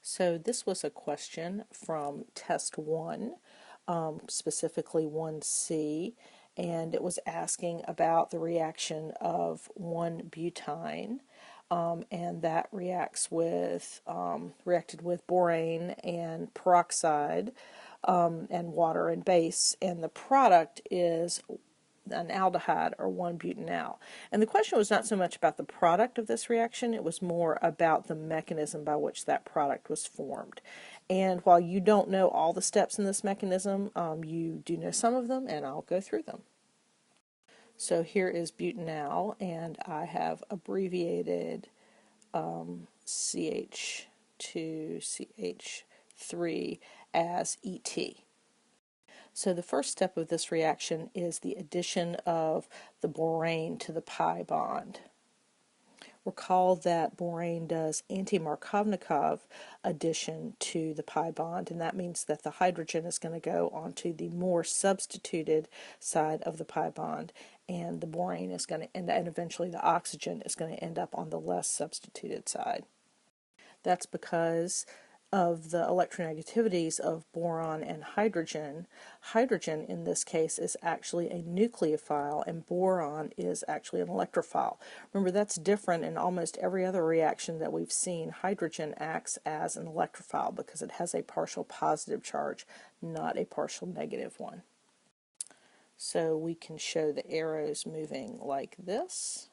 So this was a question from test 1, specifically 1C, and it was asking about the reaction of 1-butene, and that reacted with borane and peroxide and water and base, and the product is an aldehyde or 1-butanal. And the question was not so much about the product of this reaction, it was more about the mechanism by which that product was formed. And while you don't know all the steps in this mechanism, you do know some of them, and I'll go through them. So here is butanal, and I have abbreviated CH2CH3 as ET. So the first step of this reaction is the addition of the borane to the pi bond. Recall that borane does anti-Markovnikov addition to the pi bond, and that means that the hydrogen is going to go onto the more substituted side of the pi bond, and the borane is going to end, and eventually the oxygen is going to end up on the less substituted side. That's because of the electronegativities of boron and hydrogen. Hydrogen in this case is actually a nucleophile and boron is actually an electrophile. Remember, that's different in almost every other reaction that we've seen. Hydrogen acts as an electrophile because it has a partial positive charge, not a partial negative one. So we can show the arrows moving like this.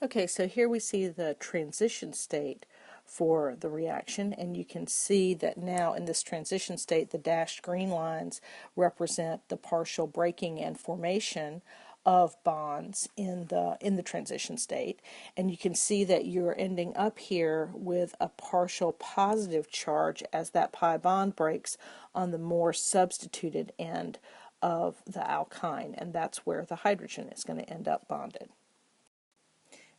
Okay, so here we see the transition state for the reaction, and you can see that now in this transition state the dashed green lines represent the partial breaking and formation of bonds in the transition state, and you can see that you're ending up here with a partial positive charge as that pi bond breaks on the more substituted end of the alkyne, and that's where the hydrogen is going to end up bonded.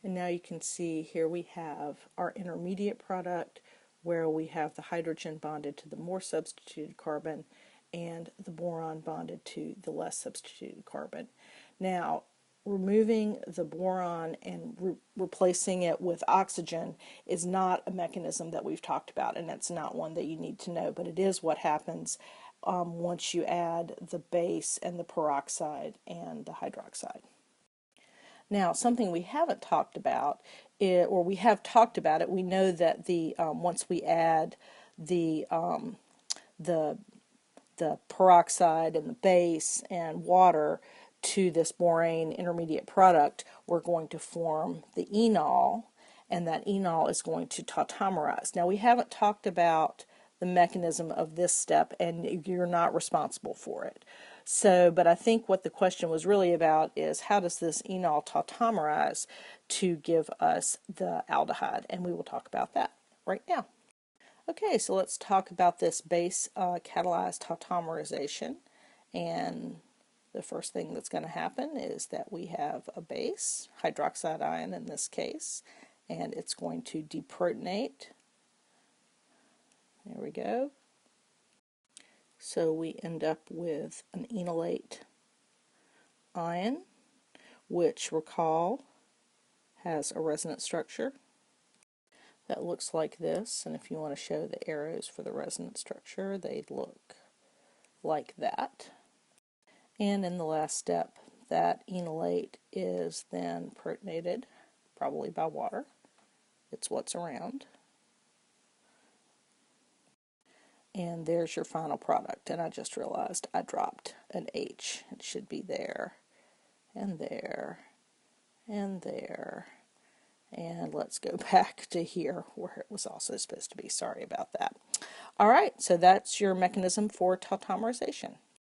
And now you can see here we have our intermediate product where we have the hydrogen bonded to the more substituted carbon and the boron bonded to the less substituted carbon. Now, removing the boron and replacing it with oxygen is not a mechanism that we've talked about, and it's not one that you need to know, but it is what happens once you add the base and the peroxide and the hydroxide. Now, something we haven't talked about, or we have talked about it, we know that once we add the peroxide and the base and water to this borane intermediate product, we're going to form the enol, and that enol is going to tautomerize. Now, we haven't talked about the mechanism of this step, and you're not responsible for it. So, but I think what the question was really about is how does this enol tautomerize to give us the aldehyde, and we will talk about that right now. Okay, so let's talk about this base catalyzed tautomerization, and the first thing that's going to happen is that we have a base, hydroxide ion in this case, and it's going to deprotonate. There we go. So we end up with an enolate ion, which, recall, has a resonance structure that looks like this. And if you want to show the arrows for the resonance structure, they'd look like that. And in the last step, that enolate is then protonated, probably by water. It's what's around. And there's your final product. And I just realized I dropped an H. It should be there, and there, and there. And let's go back to here where it was also supposed to be. Sorry about that. All right, so that's your mechanism for tautomerization.